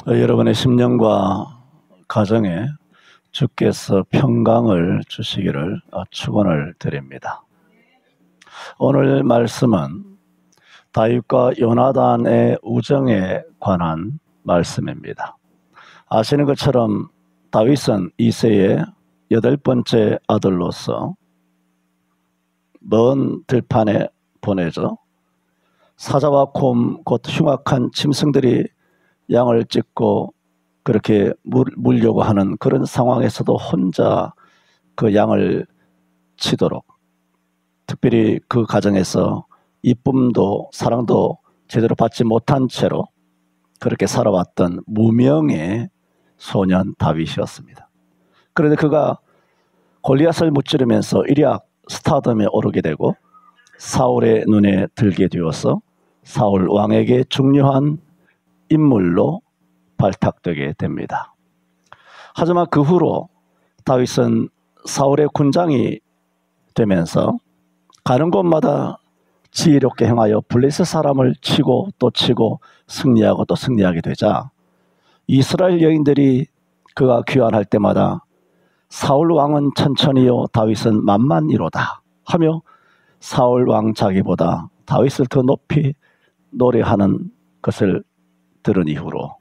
여러분의 심령과 가정에 주께서 평강을 주시기를 축원을 드립니다. 오늘 말씀은 다윗과 요나단의 우정에 관한 말씀입니다. 아시는 것처럼 다윗은 이새의 8번째 아들로서 먼 들판에 보내죠. 사자와 곰, 곧 흉악한 짐승들이 양을 찢고 그렇게 물려고 하는 그런 상황에서도 혼자 그 양을 치도록, 특별히 그 가정에서 이쁨도 사랑도 제대로 받지 못한 채로 그렇게 살아왔던 무명의 소년 다윗이었습니다. 그런데 그가 골리앗을 무찌르면서 일약 스타덤에 오르게 되고 사울의 눈에 들게 되어서 사울 왕에게 중요한 인물로 발탁되게 됩니다. 하지만 그 후로 다윗은 사울의 군장이 되면서 가는 곳마다 지혜롭게 행하여 블레셋 사람을 치고 또 치고 승리하고 또 승리하게 되자 이스라엘 여인들이 그가 귀환할 때마다 사울 왕은 천천히요 다윗은 만만이로다 하며 사울 왕 자기보다 다윗을 더 높이 노래하는 것을 들은 이후로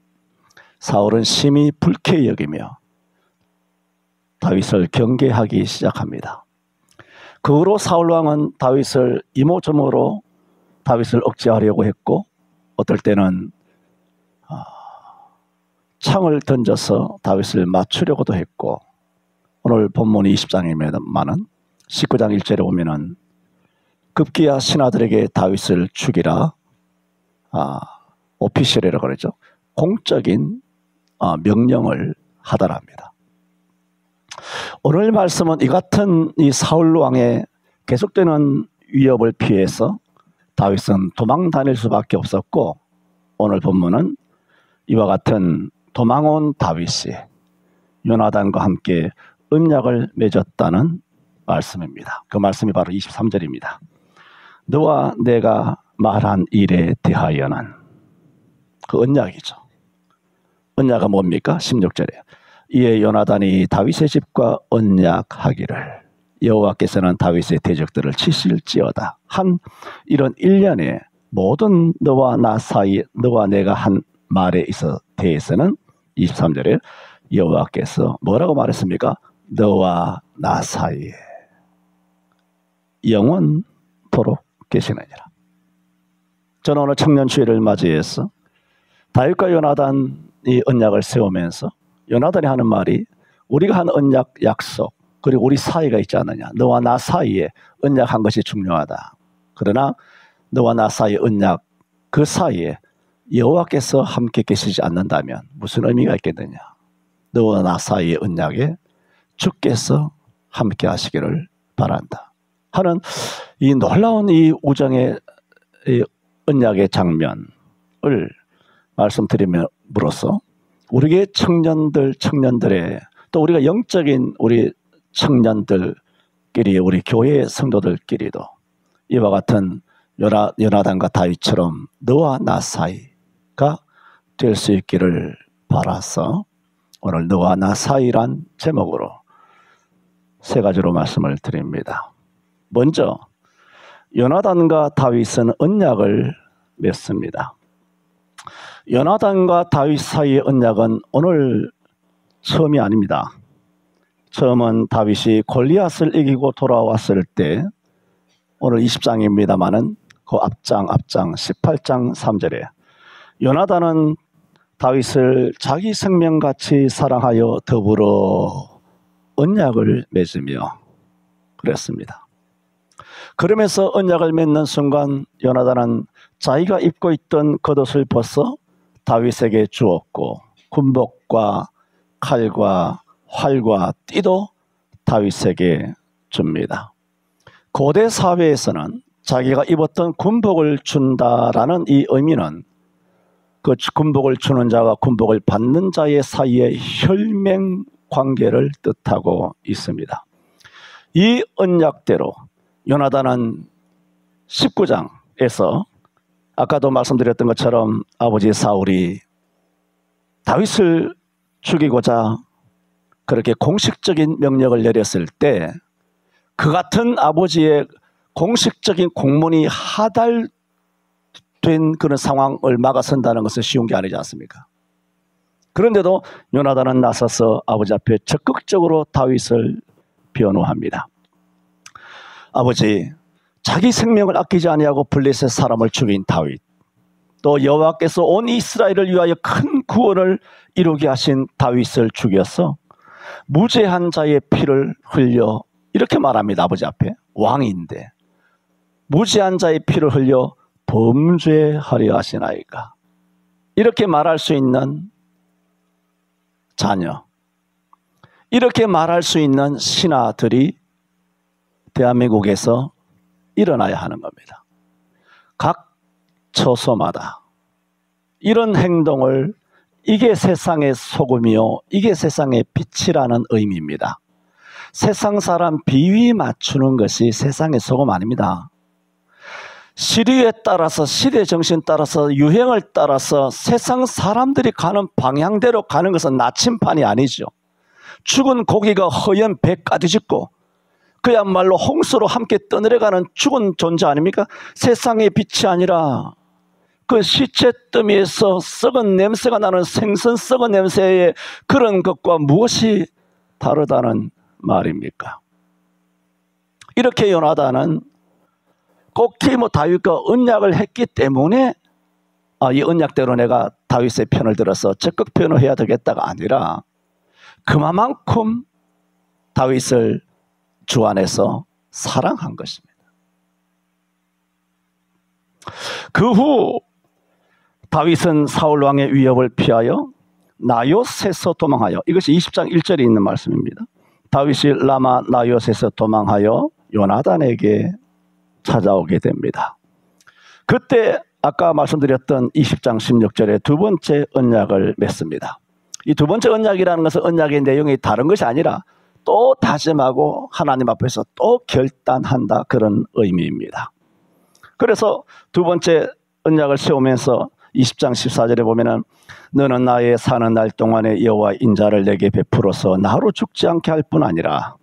사울은 심히 불쾌히 여기며 다윗을 경계하기 시작합니다. 그 후로 사울 왕은 다윗을 이모저모로 다윗을 억제하려고 했고 어떨 때는 창을 던져서 다윗을 맞추려고도 했고 오늘 본문이 20장입니다만은 19장 1절에 보면은 급기야 신하들에게 다윗을 죽이라 오피셜이라고 그러죠. 공적인 명령을 하더랍니다. 오늘 말씀은 이 같은 이 사울 왕의 계속되는 위협을 피해서 다윗은 도망 다닐 수밖에 없었고 오늘 본문은 이와 같은 도망온 다윗이 요나단과 함께 언약을 맺었다는 말씀입니다. 그 말씀이 바로 23절입니다. 너와 내가 말한 일에 대하여는 그 언약이죠. 언약은 뭡니까? 16절에 이에 요나단이 다윗의 집과 언약하기를 여호와께서는 다윗의 대적들을 치실지어다 한 이런 일련의 모든 너와 나 사이 너와 내가 한 말에 대해서는 23절에 여호와께서 뭐라고 말했습니까? 너와 나 사이에 영원토록 계시느니라. 저는 오늘 청년주일을 맞이해서 다윗과 요나단이 언약을 세우면서 요나단이 하는 말이 우리가 한 언약 약속 그리고 우리 사이가 있지 않느냐. 너와 나 사이에 언약한 것이 중요하다. 그러나 너와 나 사이의 언약 그 사이에 여호와께서 함께 계시지 않는다면 무슨 의미가 있겠느냐. 너와 나 사이의 언약에 주께서 함께 하시기를 바란다 하는 이 놀라운 이 우정의 이 언약의 장면을 말씀드림으로써 우리의 청년들의 또 우리가 영적인 우리 청년들끼리 우리 교회 성도들끼리도 이와 같은 요나단과 다윗처럼 너와 나 사이가 될 수 있기를 바라서 오늘 너와 나 사이란 제목으로 세 가지로 말씀을 드립니다. 먼저 요나단과 다윗은 언약을 맺습니다. 요나단과 다윗 사이의 언약은 오늘 처음이 아닙니다. 처음은 다윗이 골리앗을 이기고 돌아왔을 때 오늘 20장입니다만은 그 앞장 18장 3절에 요나단은 다윗을 자기 생명같이 사랑하여 더불어 언약을 맺으며 그랬습니다. 그러면서 언약을 맺는 순간 요나단은 자기가 입고 있던 겉옷을 벗어 다윗에게 주었고 군복과 칼과 활과 띠도 다윗에게 줍니다. 고대 사회에서는 자기가 입었던 군복을 준다라는 이 의미는 그 군복을 주는 자와 군복을 받는 자의 사이에 혈맹 관계를 뜻하고 있습니다. 이 언약대로 요나단은 19장에서 아까도 말씀드렸던 것처럼 아버지 사울이 다윗을 죽이고자 그렇게 공식적인 명령을 내렸을 때 그 같은 아버지의 공식적인 공문이 하달된 그런 상황을 막아선다는 것은 쉬운 게 아니지 않습니까? 그런데도 요나단은 나서서 아버지 앞에 적극적으로 다윗을 변호합니다. 아버지, 자기 생명을 아끼지 아니하고 블레셋 사람을 죽인 다윗, 또 여호와께서 온 이스라엘을 위하여 큰 구원을 이루게 하신 다윗을 죽여서 무죄한 자의 피를 흘려, 이렇게 말합니다. 아버지 앞에. 왕인데 무죄한 자의 피를 흘려 범죄하려 하시나이까. 이렇게 말할 수 있는 자녀, 이렇게 말할 수 있는 신하들이 대한민국에서 일어나야 하는 겁니다. 각 처소마다 이런 행동을, 이게 세상의 소금이요, 이게 세상의 빛이라는 의미입니다. 세상 사람 비위 맞추는 것이 세상의 소금 아닙니다. 시류에 따라서, 시대 정신 따라서, 유행을 따라서 세상 사람들이 가는 방향대로 가는 것은 나침판이 아니죠. 죽은 고기가 허연 배까지 짚고 그야말로 홍수로 함께 떠내려가는 죽은 존재 아닙니까? 세상의 빛이 아니라 그 시체 더미에서 썩은 냄새가 나는 생선 썩은 냄새의 그런 것과 무엇이 다르다는 말입니까? 이렇게 요나단은 꼭히 다윗과 언약을 했기 때문에 이 언약대로 내가 다윗의 편을 들어서 적극 변호해야 되겠다가 아니라 그만큼 다윗을 주 안에서 사랑한 것입니다. 그 후 다윗은 사울 왕의 위협을 피하여 나요셋에서 도망하여, 이것이 20장 1절에 있는 말씀입니다. 다윗이 라마 나요셋에서 도망하여 요나단에게 찾아오게 됩니다. 그때 아까 말씀드렸던 20장 16절에 두 번째 언약을 맺습니다. 이 두 번째 언약이라는 것은 언약의 내용이 다른 것이 아니라 또 다짐하고 하나님 앞에서 또 결단한다, 그런 의미입니다. 그래서 두 번째 언약을 세우면서 20장 14절에 보면은 너는 나의 사는 날 동안에 여호와 인자를 내게 베풀어서 나로 죽지 않게 할 뿐 아니라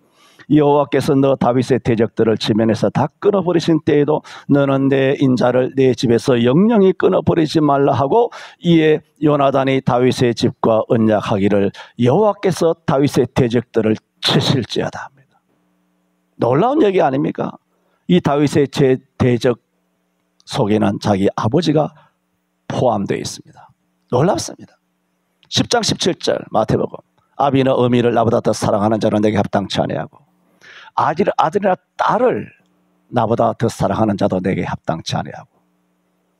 여호와께서 너 다윗의 대적들을 지면에서 다 끊어버리신 때에도 너는 내 인자를 내 집에서 영영히 끊어버리지 말라 하고, 이에 요나단이 다윗의 집과 언약하기를 여호와께서 다윗의 대적들을 치실지어다 합니다. 놀라운 얘기 아닙니까? 이 다윗의 대적 속에는 자기 아버지가 포함되어 있습니다. 놀랍습니다. 10장 17절 마태복음, 아비나 어미를 나보다 더 사랑하는 자는 내게 합당치 아니하고 아들이나 딸을 나보다 더 사랑하는 자도 내게 합당치 아니하고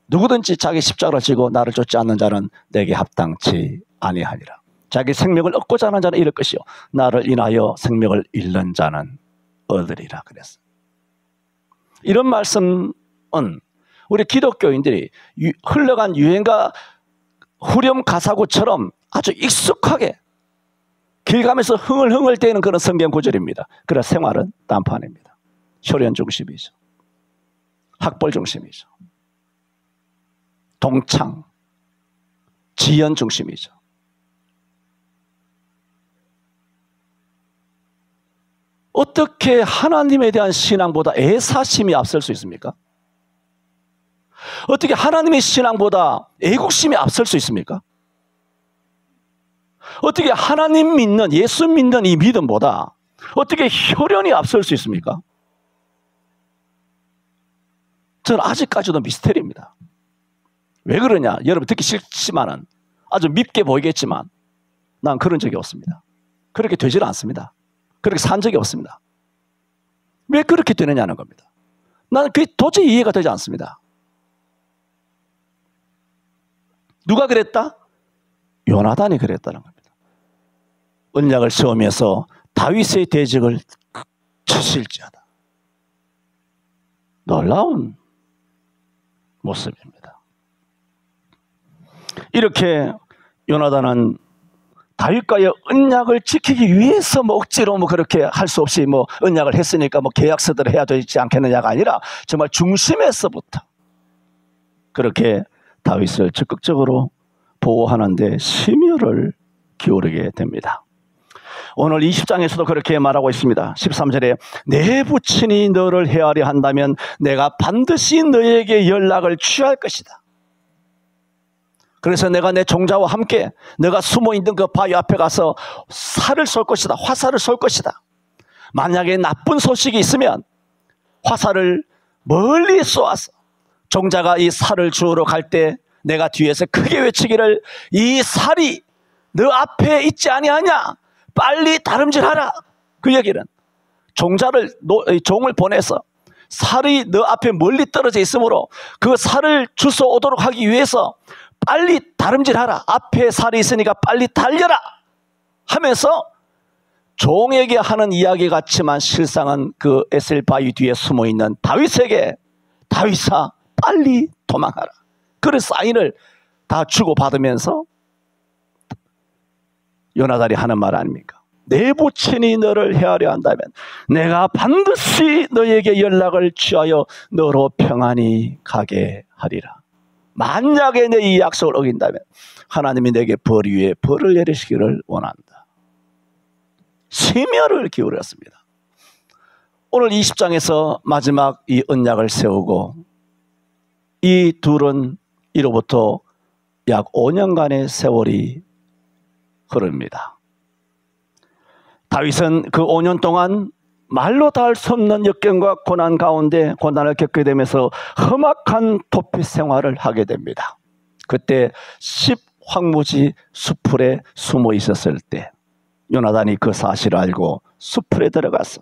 누구든지 자기 십자가를 지고 나를 쫓지 않는 자는 내게 합당치 아니하니라. 자기 생명을 얻고자 하는 자는 잃을 것이요 나를 인하여 생명을 잃는 자는 얻으리라 그랬어요. 이런 말씀은 우리 기독교인들이 흘러간 유행가 후렴 가사구처럼 아주 익숙하게 길 가면서 흥얼흥얼 대는 그런 성경 구절입니다. 그래서 생활은 딴판입니다. 효련 중심이죠. 학벌 중심이죠. 동창, 지연 중심이죠. 어떻게 하나님에 대한 신앙보다 애사심이 앞설 수 있습니까? 어떻게 하나님의 신앙보다 애국심이 앞설 수 있습니까? 어떻게 하나님 믿는, 예수 믿는 이 믿음보다 어떻게 혈연이 앞설 수 있습니까? 저는 아직까지도 미스테리입니다. 왜 그러냐? 여러분 듣기 싫지만은, 아주 밉게 보이겠지만 난 그런 적이 없습니다. 그렇게 되질 않습니다. 그렇게 산 적이 없습니다. 왜 그렇게 되느냐는 겁니다. 나는 그게 도저히 이해가 되지 않습니다. 누가 그랬다? 요나단이 그랬다는 겁니다. 언약을 세우면서 다윗의 대적을 치실지어다. 놀라운 모습입니다. 이렇게 요나단은 다윗과의 언약을 지키기 위해서 억지로 그렇게 할 수 없이 언약을 했으니까 계약서대로 해야 되지 않겠느냐가 아니라 정말 중심에서부터 그렇게 다윗을 적극적으로 보호하는 데 심혈을 기울이게 됩니다. 오늘 20장에서도 그렇게 말하고 있습니다. 13절에 내 부친이 너를 헤아려 한다면 내가 반드시 너에게 연락을 취할 것이다. 그래서 내가 내 종자와 함께 너가 숨어있는 그 바위 앞에 가서 살을 쏠 것이다. 화살을 쏠 것이다. 만약에 나쁜 소식이 있으면 화살을 멀리 쏘아서 종자가 이 살을 주우러 갈 때 내가 뒤에서 크게 외치기를 이 살이 너 앞에 있지 아니하냐? 빨리 다름질하라. 그 얘기는 종을 보내서 살이 너 앞에 멀리 떨어져 있으므로 그 살을 주워 오도록 하기 위해서 빨리 다름질하라. 앞에 살이 있으니까 빨리 달려라 하면서 종에게 하는 이야기 같지만 실상은 그 에셀 바위 뒤에 숨어있는 다윗에게 다윗아 빨리 도망하라. 그런 사인을 다 주고받으면서 요나단이 하는 말 아닙니까? 내 부친이 너를 헤아려 한다면 내가 반드시 너에게 연락을 취하여 너로 평안히 가게 하리라. 만약에 내 이 약속을 어긴다면 하나님이 내게 벌 위에 벌을 내리시기를 원한다. 심혈을 기울였습니다. 오늘 20장에서 마지막 이 언약을 세우고 이 둘은 이로부터 약 5년간의 세월이 흐릅니다. 다윗은 그 5년 동안 말로 다 할 수 없는 역경과 고난 가운데 고난을 겪게 되면서 험악한 도피 생활을 하게 됩니다. 그때 10황무지 수풀에 숨어 있었을 때 요나단이 그 사실을 알고 수풀에 들어가서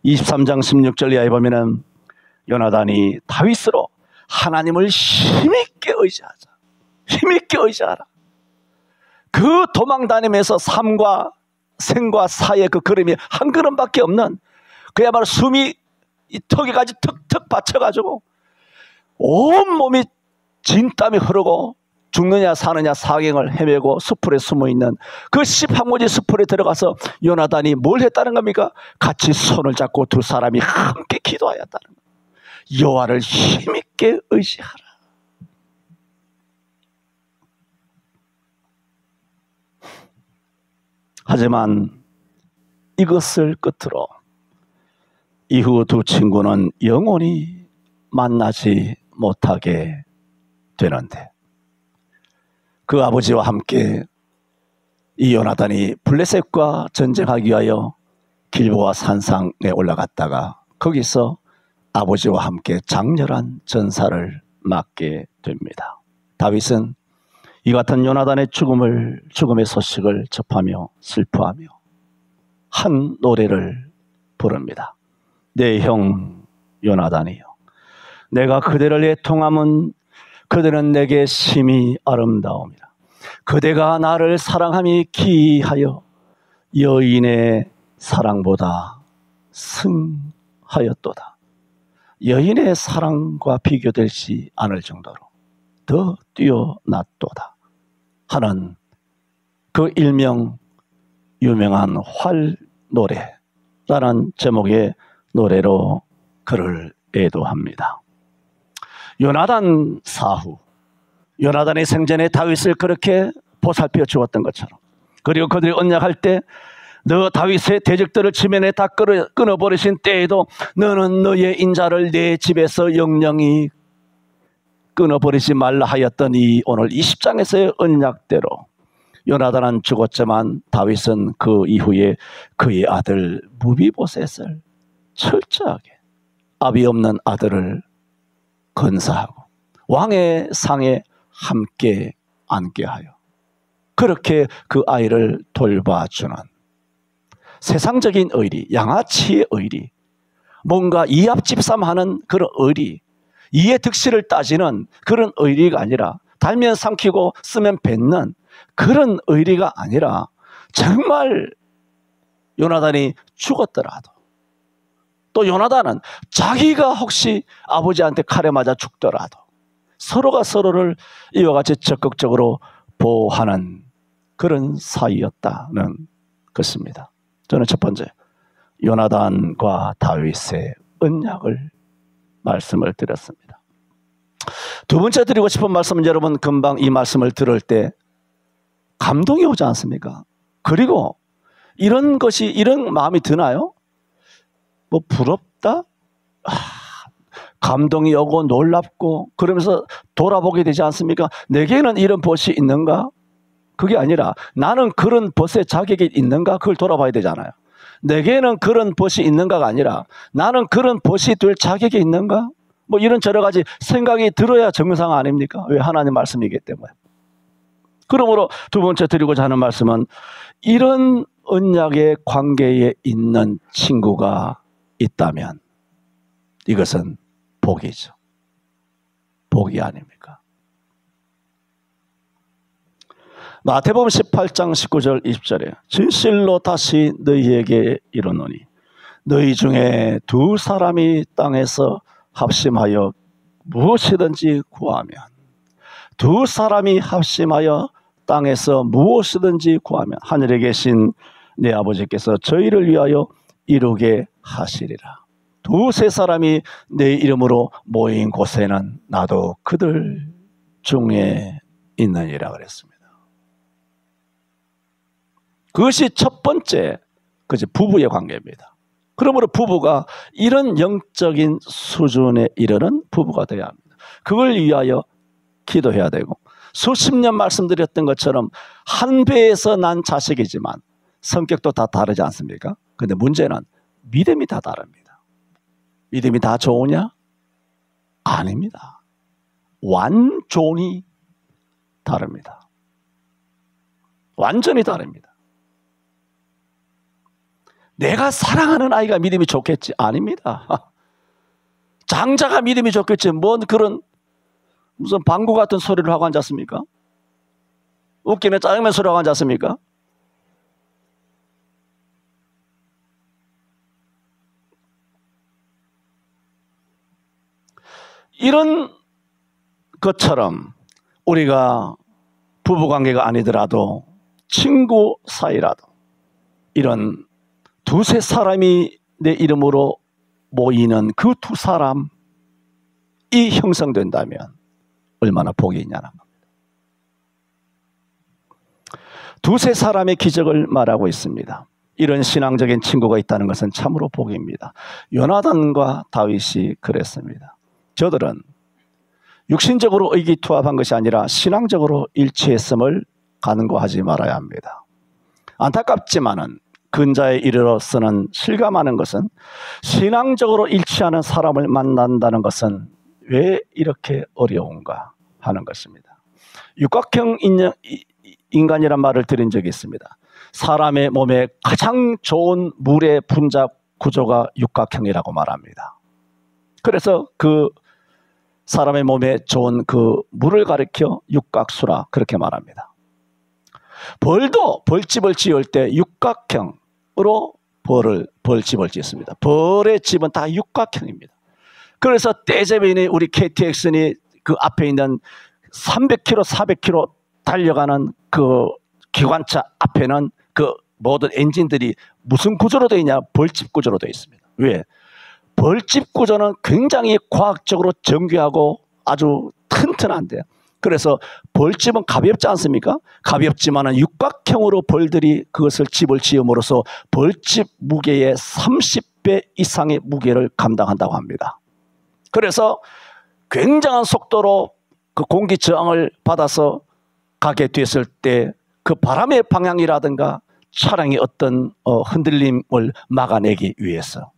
23장 16절 이하에 보면은 요나단이 다윗으로 하나님을 힘있게 의지하자. 힘있게 의지하라. 그 도망 다니면서 삶과 생과 사의 그 걸음이 한 걸음밖에 없는 그야말로 숨이 이 턱에까지 턱턱 받쳐가지고 온몸이 진땀이 흐르고 죽느냐 사느냐 사경을 헤매고 수풀에 숨어있는 그 10황무지 수풀에 들어가서 요나단이 뭘 했다는 겁니까? 같이 손을 잡고 두 사람이 함께 기도하였다는 거예요. 여호와를 힘있게 의지하라. 하지만 이것을 끝으로 이후 두 친구는 영원히 만나지 못하게 되는데 그 아버지와 함께 이 요나단이 블레셋과 전쟁하기 위하여 길보아 산상에 올라갔다가 거기서 아버지와 함께 장렬한 전사를 맞게 됩니다. 다윗은 이 같은 요나단의 죽음의 소식을 접하며 슬퍼하며 한 노래를 부릅니다. 내 형 요나단이여, 내가 그대를 애통함은 그대는 내게 심히 아름다움이라. 그대가 나를 사랑함이 기이하여 여인의 사랑보다 승하였도다. 여인의 사랑과 비교되지 않을 정도로 더 뛰어났도다 하는 그 일명 유명한 활노래라는 제목의 노래로 그를 애도합니다. 요나단 사후, 요나단의 생전에 다윗을 그렇게 보살펴 주었던 것처럼, 그리고 그들이 언약할 때 너 다윗의 대적들을 지면에 다 끊어버리신 때에도 너는 너의 인자를 내 집에서 영영히 끊어버리지 말라 하였던 이 오늘 20장에서의 언약대로 요나단은 죽었지만 다윗은 그 이후에 그의 아들 무비보셋을 철저하게 아비 없는 아들을 건사하고 왕의 상에 함께 앉게 하여 그렇게 그 아이를 돌봐주는 세상적인 의리, 양아치의 의리, 뭔가 이합집삼하는 그런 의리, 이해 득실을 따지는 그런 의리가 아니라 달면 삼키고 쓰면 뱉는 그런 의리가 아니라 정말 요나단이 죽었더라도 또 요나단은 자기가 혹시 아버지한테 칼에 맞아 죽더라도 서로가 서로를 이와 같이 적극적으로 보호하는 그런 사이였다는 것입니다. 저는 첫 번째 요나단과 다윗의 언약을 말씀을 드렸습니다. 두 번째 드리고 싶은 말씀은 여러분 금방 이 말씀을 들을 때 감동이 오지 않습니까? 그리고 이런 마음이 드나요? 뭐 부럽다? 감동이 오고 놀랍고 그러면서 돌아보게 되지 않습니까? 내게는 이런 벗이 있는가? 그게 아니라 나는 그런 벗의 자격이 있는가? 그걸 돌아봐야 되잖아요. 내게는 그런 벗이 있는가가 아니라 나는 그런 벗이 될 자격이 있는가? 뭐 이런 여러 가지 생각이 들어야 정상 아닙니까? 왜? 하나님 말씀이기 때문에. 그러므로 두 번째 드리고자 하는 말씀은 이런 언약의 관계에 있는 친구가 있다면 이것은 복이죠. 복이 아닙니까? 마태복음 18장 19절 20절에 진실로 다시 너희에게 이르노니 너희 중에 두 사람이 땅에서 합심하여 무엇이든지 구하면 두 사람이 합심하여 땅에서 무엇이든지 구하면 하늘에 계신 내 아버지께서 저희를 위하여 이루게 하시리라. 두세 사람이 내 이름으로 모인 곳에는 나도 그들 중에 있느니라 그랬습니다. 그것이 첫 번째 부부의 관계입니다. 그러므로 부부가 이런 영적인 수준에 이르는 부부가 되어야 합니다. 그걸 위하여 기도해야 되고 수십 년 말씀드렸던 것처럼 한 배에서 난 자식이지만 성격도 다 다르지 않습니까? 그런데 문제는 믿음이 다 다릅니다. 믿음이 다 좋으냐? 아닙니다. 완전히 다릅니다. 완전히 다릅니다. 내가 사랑하는 아이가 믿음이 좋겠지? 아닙니다. 장자가 믿음이 좋겠지? 뭔 그런 무슨 방구 같은 소리를 하고 앉았습니까? 웃기는 짜장면 소리 하고 앉았습니까? 이런 것처럼 우리가 부부관계가 아니더라도 친구 사이라도 이런 두세 사람이 내 이름으로 모이는 그 두 사람이 형성된다면 얼마나 복이 있냐는 겁니다. 두세 사람의 기적을 말하고 있습니다. 이런 신앙적인 친구가 있다는 것은 참으로 복입니다. 요나단과 다윗이 그랬습니다. 저들은 육신적으로 의기투합한 것이 아니라 신앙적으로 일치했음을 간과하지 말아야 합니다. 안타깝지만은 근자에 이르러 쓰는 실감하는 것은 신앙적으로 일치하는 사람을 만난다는 것은 왜 이렇게 어려운가 하는 것입니다. 육각형 인간이란 말을 들은 적이 있습니다. 사람의 몸에 가장 좋은 물의 분자 구조가 육각형이라고 말합니다. 그래서 그 사람의 몸에 좋은 그 물을 가리켜 육각수라 그렇게 말합니다. 벌도 벌집을 지을 때 육각형으로 벌집을 짓습니다. 벌의 집은 다 육각형입니다. 그래서 떼제베인이 우리 KTX니 그 앞에 있는 300km, 400km 달려가는 그 기관차 앞에는 그 모든 엔진들이 무슨 구조로 되어 있냐? 벌집 구조로 되어 있습니다. 왜? 벌집 구조는 굉장히 과학적으로 정교하고 아주 튼튼한데요. 그래서 벌집은 가볍지 않습니까? 가볍지만은 육각형으로 벌들이 그것을 집을 지음으로써 벌집 무게의 30배 이상의 무게를 감당한다고 합니다. 그래서 굉장한 속도로 그 공기 저항을 받아서 가게 됐을 때 그 바람의 방향이라든가 차량의 어떤 흔들림을 막아내기 위해서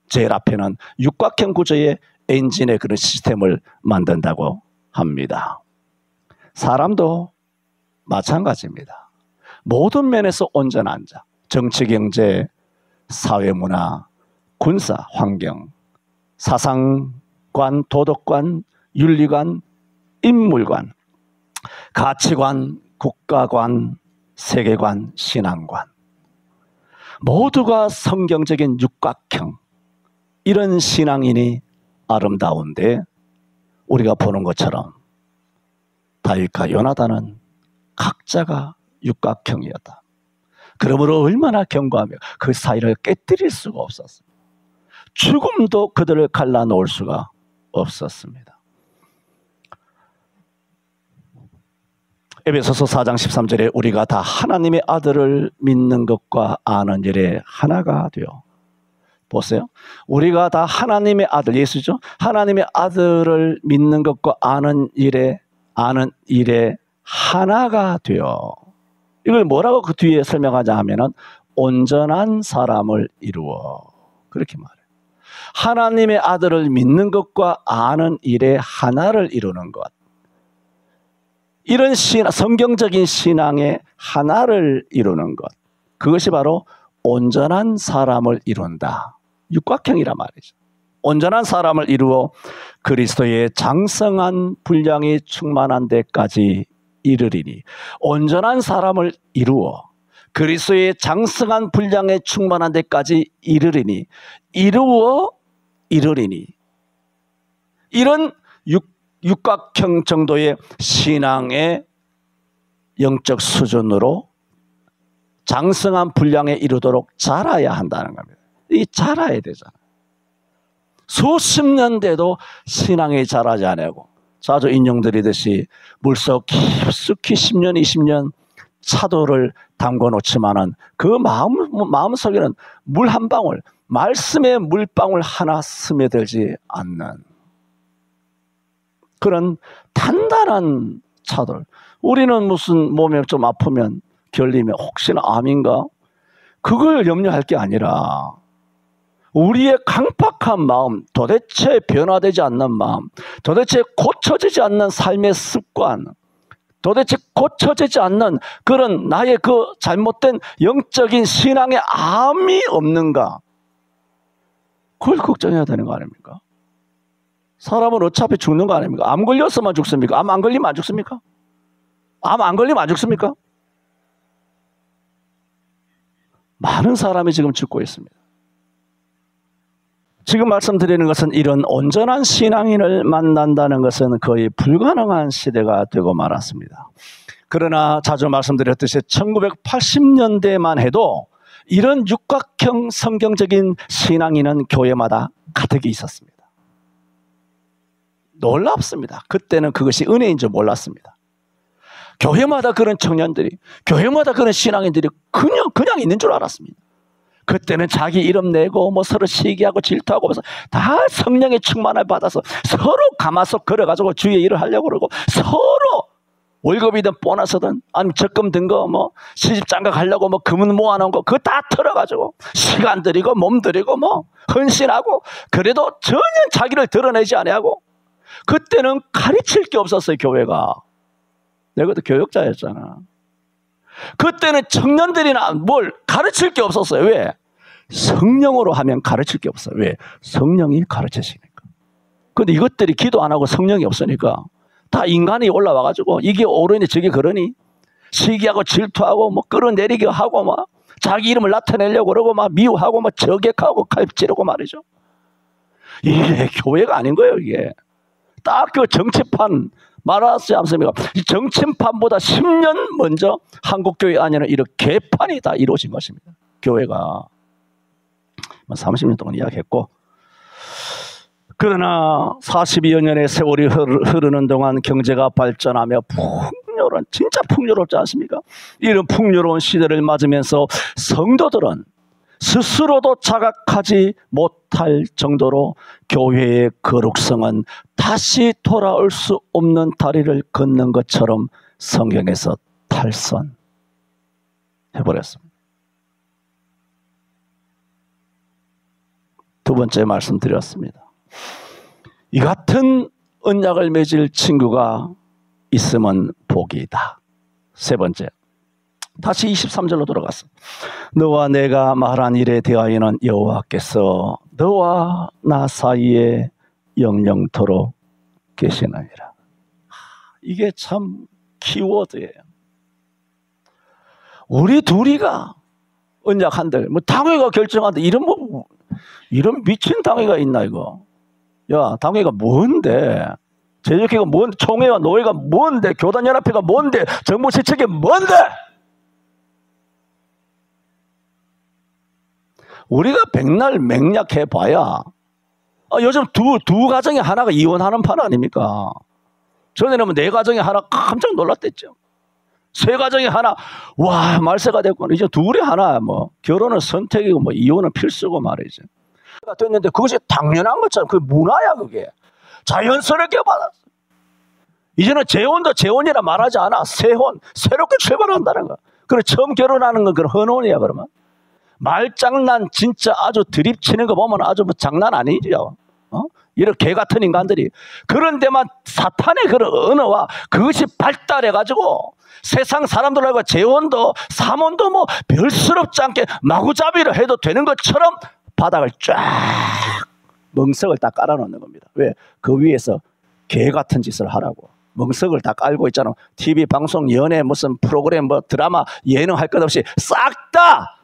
제일 앞에는 육각형 구조의 엔진의 그런 시스템을 만든다고 합니다. 사람도 마찬가지입니다. 모든 면에서 온전한 자, 정치, 경제, 사회문화, 군사, 환경, 사상관, 도덕관, 윤리관, 인물관, 가치관, 국가관, 세계관, 신앙관 모두가 성경적인 육각형 이런 신앙인이 아름다운데 우리가 보는 것처럼 다윗과 요나단은 각자가 육각형이었다. 그러므로 얼마나 견고하며 그 사이를 깨뜨릴 수가 없었습니다. 죽음도 그들을 갈라놓을 수가 없었습니다. 에베소서 4장 13절에 우리가 다 하나님의 아들을 믿는 것과 아는 일에 하나가 되어. 보세요. 우리가 다 하나님의 아들, 예수죠. 하나님의 아들을 믿는 것과 아는 일에 하나가 되어. 이걸 뭐라고 그 뒤에 설명하자 하면은 온전한 사람을 이루어. 그렇게 말해요. 하나님의 아들을 믿는 것과 아는 일에 하나를 이루는 것. 이런 성경적인 신앙의 하나를 이루는 것. 그것이 바로 온전한 사람을 이룬다. 육각형이란 말이죠. 온전한 사람을 이루어 그리스도의 장성한 분량이 충만한 데까지 이르리니. 온전한 사람을 이루어 그리스도의 장성한 분량에 충만한 데까지 이르리니. 이르리니. 이런 육각형 정도의 신앙의 영적 수준으로 장성한 분량에 이르도록 자라야 한다는 겁니다. 이 자라야 되잖아요. 수십 년 돼도 신앙이 자라지 않고 자주 인용드리듯이 물속 깊숙이 10년, 20년 차도를 담궈 놓지만은 그 마음속에는 물 한 방울, 말씀의 물방울 하나 스며들지 않는 그런 단단한 차돌. 우리는 무슨 몸에 좀 아프면 결리면 혹시나 암인가? 그걸 염려할 게 아니라 우리의 강팍한 마음, 도대체 변화되지 않는 마음, 도대체 고쳐지지 않는 삶의 습관, 도대체 고쳐지지 않는 그런 나의 그 잘못된 영적인 신앙의 암이 없는가? 그걸 걱정해야 되는 거 아닙니까? 사람은 어차피 죽는 거 아닙니까? 암 걸려서만 죽습니까? 암 안 걸리면 안 죽습니까? 암 안 걸리면 안 죽습니까? 많은 사람이 지금 죽고 있습니다. 지금 말씀드리는 것은 이런 온전한 신앙인을 만난다는 것은 거의 불가능한 시대가 되고 말았습니다. 그러나 자주 말씀드렸듯이 1980년대만 해도 이런 육각형 성경적인 신앙인은 교회마다 가득히 있었습니다. 놀랍습니다. 그때는 그것이 은혜인 줄 몰랐습니다. 교회마다 그런 청년들이, 교회마다 그런 신앙인들이 그냥 있는 줄 알았습니다. 그때는 자기 이름 내고 뭐 서로 시기하고 질투하고 다 성령의 충만을 받아서 서로 가마솥 걸어가지고 주의 일을 하려고 그러고 서로 월급이든 보너스든 아니면 적금 든 거 뭐 시집장가 가려고 뭐 금은 모아놓은 거 그거 다 털어가지고 시간 들이고 몸 들이고 뭐 헌신하고 그래도 전혀 자기를 드러내지 아니하고 그때는 가르칠 게 없었어요. 교회가. 내가 그때 교역자였잖아. 그때는 청년들이나 뭘 가르칠 게 없었어요. 왜? 성령으로 하면 가르칠 게 없어요. 왜? 성령이 가르치시니까. 근데 이것들이 기도 안 하고 성령이 없으니까 다 인간이 올라와가지고 이게 옳으니 저게 그러니 시기하고 질투하고 뭐 끌어내리기 하고 막 자기 이름을 나타내려고 그러고 막 미워하고 막 저격하고 칼찌르고 말이죠. 이게 교회가 아닌 거예요. 이게 딱 그 정치판 말하지 않습니까? 이 정치판보다 10년 먼저 한국교회 안에는 이런 개판이 다 이루어진 것입니다. 교회가 30년 동안 이야기했고, 그러나 42여 년의 세월이 흐르는 동안 경제가 발전하며 풍요로운, 진짜 풍요롭지 않습니까? 이런 풍요로운 시대를 맞으면서 성도들은 스스로도 자각하지 못할 정도로 교회의 거룩성은 다시 돌아올 수 없는 다리를 걷는 것처럼 성경에서 탈선해버렸습니다. 두 번째 말씀드렸습니다. 이 같은 언약을 맺을 친구가 있으면 복이다. 세 번째, 다시 23절로 돌아갔어. 너와 내가 말한 일에 대하여는 여호와께서 너와 나 사이에 영영토록 계시느니라. 이게 참 키워드예요. 우리 둘이가 언약한들, 뭐 당회가 결정한데 이런 미친 당회가 있나 이거? 야, 당회가 뭔데? 제적회가 뭔데? 총회와 노회가 뭔데? 교단연합회가 뭔데? 정부 지책이 뭔데? 우리가 백날 맹약해봐야 요즘 두 가정에 하나가 이혼하는 판 아닙니까? 전에는 네 가정에 하나 깜짝 놀랐댔죠. 세 가정이 하나. 와, 말세가 됐구나. 이제 둘이 하나. 뭐 결혼은 선택이고 뭐 이혼은 필수고 말이죠. 됐는데 그것이 당연한 것처럼 그 문화야 그게. 자연스럽게 받았어. 이제는 재혼도 재혼이라 말하지 않아. 새혼, 새롭게 출발한다는 거. 그래 처음 결혼하는 건 그런 헌혼이야 그러면. 말장난 진짜 아주 드립치는 거 보면 아주 뭐 장난 아니죠. 이렇게 개 같은 인간들이. 그런데만 사탄의 그런 언어와 그것이 발달해가지고 세상 사람들하고 재혼도 사혼도 뭐 별스럽지 않게 마구잡이로 해도 되는 것처럼 바닥을 쫙 멍석을 딱 깔아놓는 겁니다. 왜? 그 위에서 개 같은 짓을 하라고. 멍석을 다 깔고 있잖아. TV 방송, 연예, 무슨 프로그램, 뭐 드라마, 예능 할 것 없이 싹 다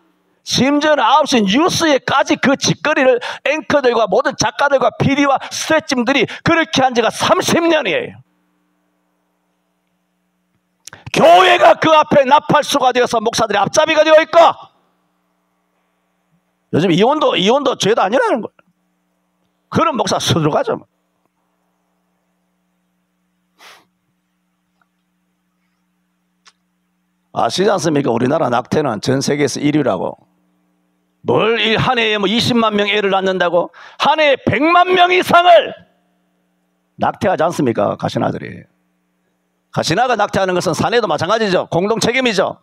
심지어는 9시 뉴스에까지 그 짓거리를 앵커들과 모든 작가들과 PD와 스태프팀들이 그렇게 한 지가 30년이에요. 교회가 그 앞에 나팔수가 되어서 목사들이 앞잡이가 되어 있고 요즘 이혼도 죄도 아니라는 거예요. 그런 목사 서들어가죠. 아시지 않습니까? 우리나라 낙태는 전 세계에서 1위라고. 뭘 한 해에 뭐 20만 명 애를 낳는다고? 한 해에 100만 명 이상을 낙태하지 않습니까? 가시나들이. 가시나가 낙태하는 것은 사내도 마찬가지죠. 공동 책임이죠.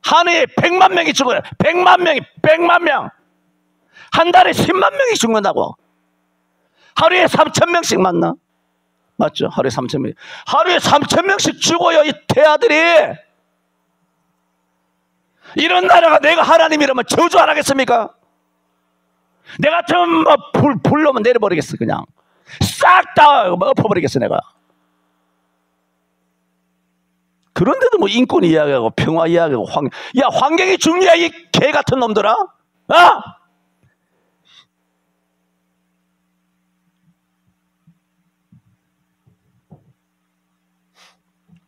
한 해에 100만 명이 죽어요. 100만 명. 한 달에 10만 명이 죽는다고. 하루에 3,000명씩 맞나? 맞죠? 하루에 3,000명. 하루에 3,000명씩 죽어요, 이 태아들이. 이런 나라가 내가 하나님이라면 저주 안 하겠습니까? 내가 좀 불러면 내려버리겠어, 그냥. 싹 다 엎어버리겠어, 내가. 그런데도 뭐 인권 이야기하고 평화 이야기하고 야, 환경이 중요해, 이 개 같은 놈들아?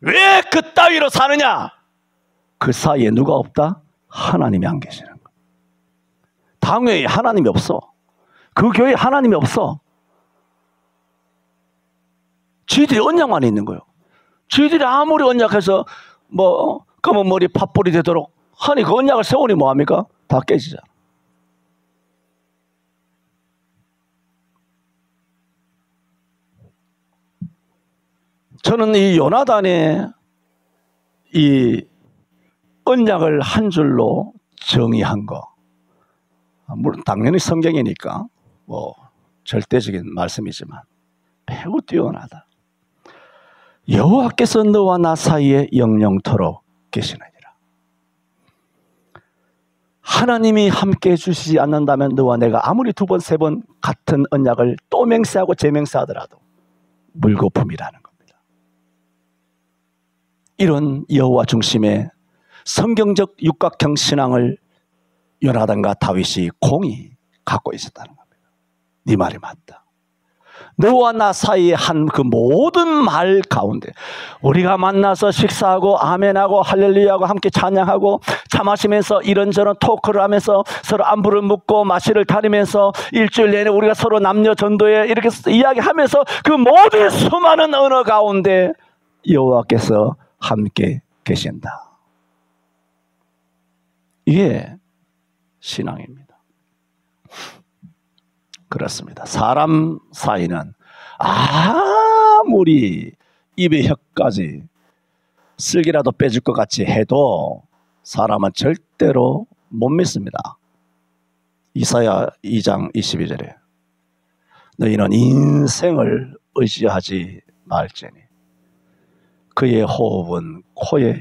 왜 그 따위로 사느냐? 그 사이에 누가 없다? 하나님이 안 계시는 거예요. 당연히 하나님이 없어. 그 교회에 하나님이 없어. 지들이 언약만 있는 거예요. 지들이 아무리 언약해서 뭐 검은 머리 팥불이 되도록 하니 그 언약을 세우니 뭐합니까? 다 깨지잖아. 저는 이 요나단의 이 언약을 한 줄로 정의한 거, 물론 당연히 성경이니까 뭐 절대적인 말씀이지만 매우 뛰어나다. 여호와께서 너와 나 사이에 영영토록 계시느니라. 하나님이 함께 해주시지 않는다면 너와 내가 아무리 2번, 3번 같은 언약을 또 맹세하고 재맹세하더라도 물거품이라는 겁니다. 이런 여호와 중심의 성경적 육각형 신앙을 요나단과 다윗이 공히 갖고 있었다는 겁니다. 네 말이 맞다. 너와 나 사이에 한 그 모든 말 가운데 우리가 만나서 식사하고 아멘하고 할렐루야하고 함께 찬양하고 차 마시면서 이런저런 토크를 하면서 서로 안부를 묻고 마시를 다니면서 일주일 내내 우리가 서로 남녀 전도에 이렇게 이야기하면서 그 모든 수많은 언어 가운데 여호와께서 함께 계신다. 이게 신앙입니다. 그렇습니다. 사람 사이는 아무리 입에 혀까지 쓸개라도 빼줄 것 같이 해도 사람은 절대로 못 믿습니다. 이사야 2장 22절에 너희는 인생을 의지하지 말지니 그의 호흡은 코에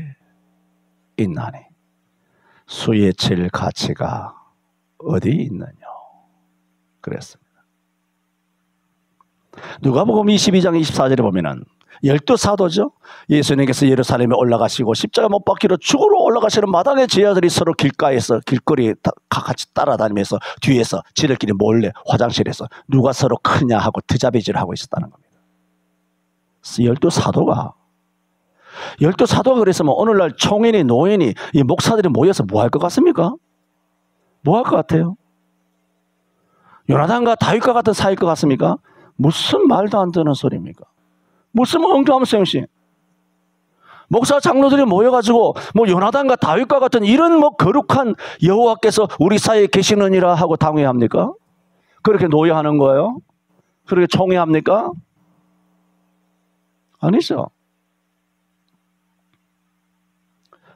있나니 수에 칠 가치가 어디 있느냐 그랬습니다. 누가복음 22장 24절에 보면은 12사도죠. 예수님께서 예루살렘에 올라가시고 십자가 못 박히러 죽으러 올라가시는 마당에 제자들이 서로 길가에서 길거리에 같이 따라다니면서 뒤에서 지들끼리 몰래 화장실에서 누가 서로 크냐 하고 드자배질을 하고 있었다는 겁니다. 12사도가 그랬으면 오늘날 총회니 노회니 이 목사들이 모여서 뭐 할 것 같습니까? 뭐 할 것 같아요? 요나단과 다윗과 같은 사이일 것 같습니까? 무슨 말도 안 되는 소리입니까? 무슨 엉뚱한 셈씨. 목사 장로들이 모여가지고 뭐 요나단과 다윗과 같은 이런 뭐 거룩한 여호와께서 우리 사이에 계시느니라 하고 당회합니까? 그렇게 노예하는 거예요? 그렇게 총회합니까? 아니죠.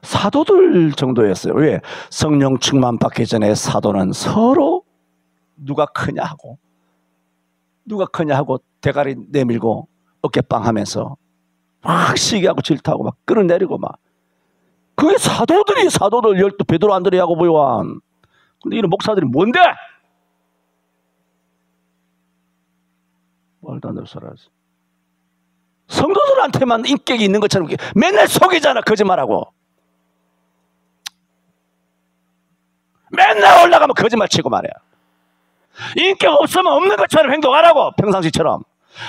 사도들 정도였어요. 왜? 성령 충만 받기 전에 사도는 서로 누가 크냐 하고 대가리 내밀고 어깨빵 하면서 막 시기하고 질투하고 막 끌어내리고 막. 그게 사도들 12 베드로 안드레 야고보 요한. 근데 이런 목사들이 뭔데? 말도 안 되는 소리 하지. 성도들한테만 인격이 있는 것처럼 맨날 속이잖아. 거짓말하고. 맨날 올라가면 거짓말 치고 말이야. 인격 없으면 없는 것처럼 행동하라고. 평상시처럼.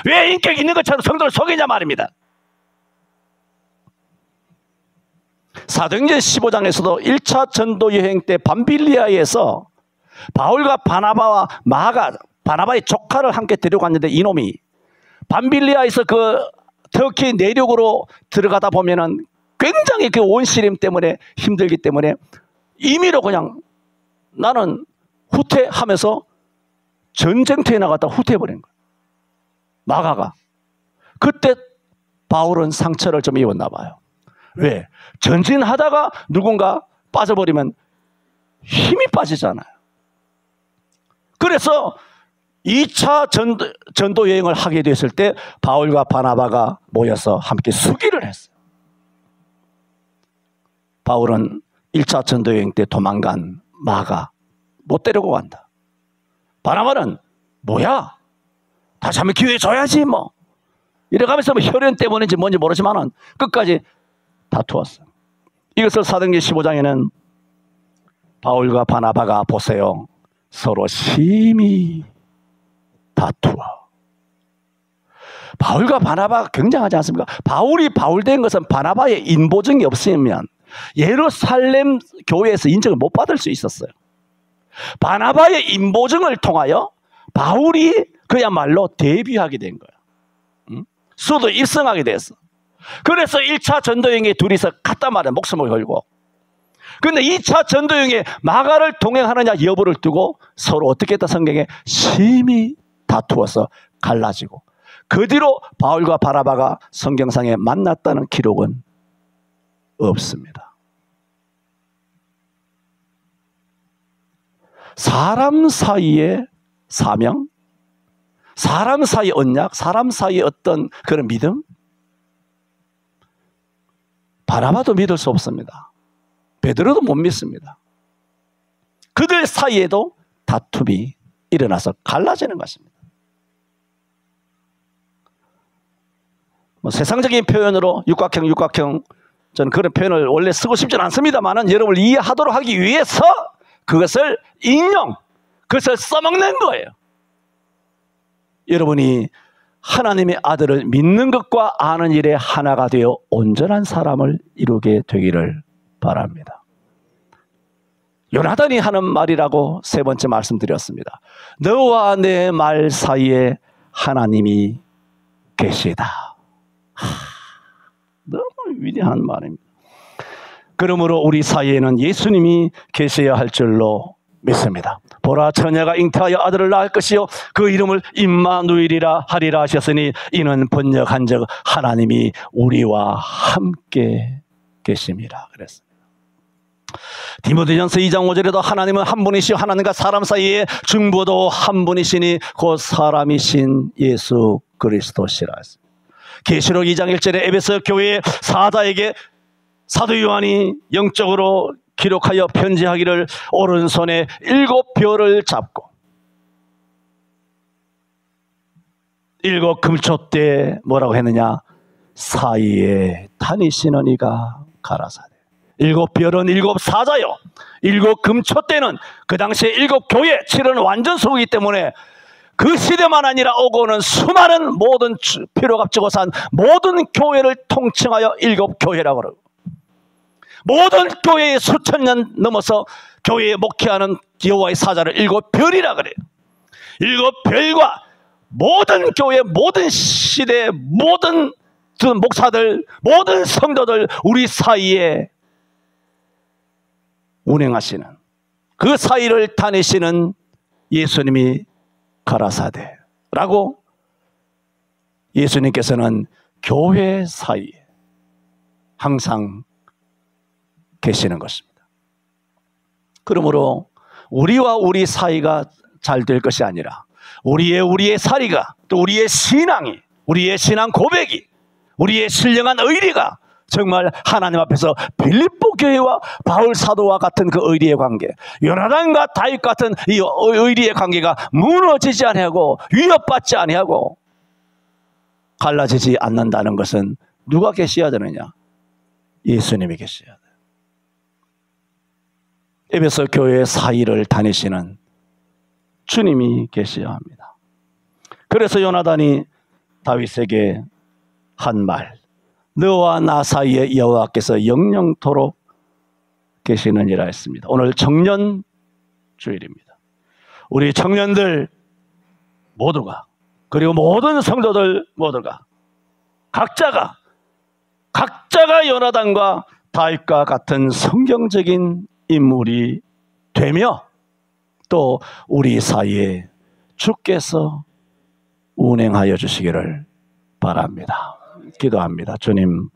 왜 인격 있는 것처럼 성도를 속이냐 말입니다. 사도행전 15장에서도 1차 전도 여행 때 밤빌리아에서 바울과 바나바와 마가, 바나바의 조카를 함께 데려갔는데 이놈이 밤빌리아에서 그 터키 내륙으로 들어가다 보면은 굉장히 그 온시림 때문에 힘들기 때문에 임의로 그냥 나는 후퇴하면서 전쟁터에 나갔다 후퇴해버린 거야. 마가가. 그때 바울은 상처를 좀 입었나 봐요. 왜? 전진하다가 누군가 빠져버리면 힘이 빠지잖아요. 그래서 2차 전도 여행을 하게 됐을 때 바울과 바나바가 모여서 함께 수기를 했어요. 바울은 1차 전도 여행 때 도망간 마가 못 데리고 간다. 바나바는 뭐야? 다시 한번 기회 줘야지 뭐. 이래가면서 뭐 혈연 때문인지 뭔지 모르지만은 끝까지 다투었어요. 이것을 사도행전 15장에는 바울과 바나바가 보세요. 서로 심히 다투어. 바울과 바나바가 굉장하지 않습니까? 바울이 바울된 것은 바나바의 인보증이 없으면 예루살렘 교회에서 인정을 못 받을 수 있었어요. 바나바의 인보증을 통하여 바울이 그야말로 데뷔하게 된 거야. 수도 입성하게 됐어. 그래서 1차 전도여행에 둘이서 갔단 말이야. 목숨을 걸고. 그런데 2차 전도여행에 마가를 동행하느냐 여부를 두고 서로 어떻게 했다 성경에 심히 다투어서 갈라지고 그 뒤로 바울과 바나바가 성경상에 만났다는 기록은 없습니다. 사람 사이의 사명, 사람 사이의 언약, 사람 사이의 어떤 그런 믿음, 바나바도 믿을 수 없습니다. 베드로도 못 믿습니다. 그들 사이에도 다툼이 일어나서 갈라지는 것입니다. 뭐 세상적인 표현으로 육각형 저는 그런 표현을 원래 쓰고 싶지는 않습니다만 여러분을 이해하도록 하기 위해서 그것을 그것을 써먹는 거예요. 여러분이 하나님의 아들을 믿는 것과 아는 일에 하나가 되어 온전한 사람을 이루게 되기를 바랍니다. 요나단이 하는 말이라고 3번째 말씀드렸습니다. 너와 내 말 사이에 하나님이 계시다. 너무 위대한 말입니다. 그러므로 우리 사이에는 예수님이 계셔야 할 줄로 믿습니다. 보라 처녀가 잉태하여 아들을 낳을 것이요 그 이름을 임마누엘이라 하리라 하셨으니 이는 번역한즉 하나님이 우리와 함께 계심이라 그랬습니다. 디모데전서 2장 5절에도 하나님은 한 분이시요 하나님과 사람 사이에 중보도 한 분이시니 곧 사람이신 예수 그리스도시라 했습니다. 계시록 2장 1절에 에베소 교회의 사다에게 사도 요한이 영적으로 기록하여 편지하기를 오른손에 7별을 잡고 7 금초대 뭐라고 했느냐? 사이에 다니시는 이가 가라사대. 7별은 7 사자요. 7 금초대는 그 당시에 7 교회, 7은 완전 소이기 때문에 그 시대만 아니라 오고는 수많은 모든 피로 값지고 산 모든 교회를 통칭하여 7 교회라고 그러고 모든 교회에 수천 년 넘어서 교회에 목회하는 여호와의 사자를 7별이라 그래요. 7별과 모든 교회, 모든 시대, 모든 목사들, 모든 성도들 우리 사이에 운행하시는, 그 사이를 다니시는 예수님이 가라사대라고 예수님께서는 교회 사이에 항상 계시는 것입니다. 그러므로 우리와 우리 사이가 잘 될 것이 아니라 우리의 사리가, 또 우리의 신앙이, 우리의 신앙 고백이, 우리의 신령한 의리가 정말 하나님 앞에서 빌립보 교회와 바울 사도와 같은 그 의리의 관계, 요나단과 다윗 같은 이 의리의 관계가 무너지지 아니하고 위협받지 아니하고 갈라지지 않는다는 것은 누가 계셔야 되느냐? 예수님이 계셔야 돼요. 에베소 교회 사이를 다니시는 주님이 계셔야 합니다. 그래서 요나단이 다윗에게 한 말, 너와 나 사이에 여호와께서 영영토록 계시느니라 했습니다. 오늘 청년 주일입니다. 우리 청년들 모두가, 그리고 모든 성도들 모두가 각자가 요나단과 다윗과 같은 성경적인 인물이 되며 또 우리 사이에 주께서 운행하여 주시기를 바랍니다. 기도합니다. 주님,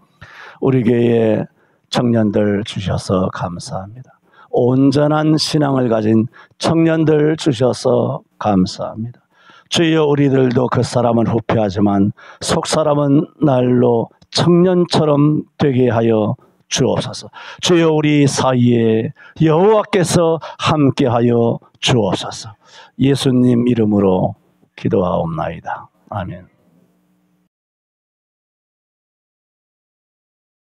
우리 교회에 청년들 주셔서 감사합니다. 온전한 신앙을 가진 청년들 주셔서 감사합니다. 주여, 우리들도 그 사람은 후패하지만 속 사람은 날로 청년처럼 되게 하여 주옵소서. 주여, 우리 사이에 여호와께서 함께하여 주옵소서. 예수님 이름으로 기도하옵나이다. 아멘.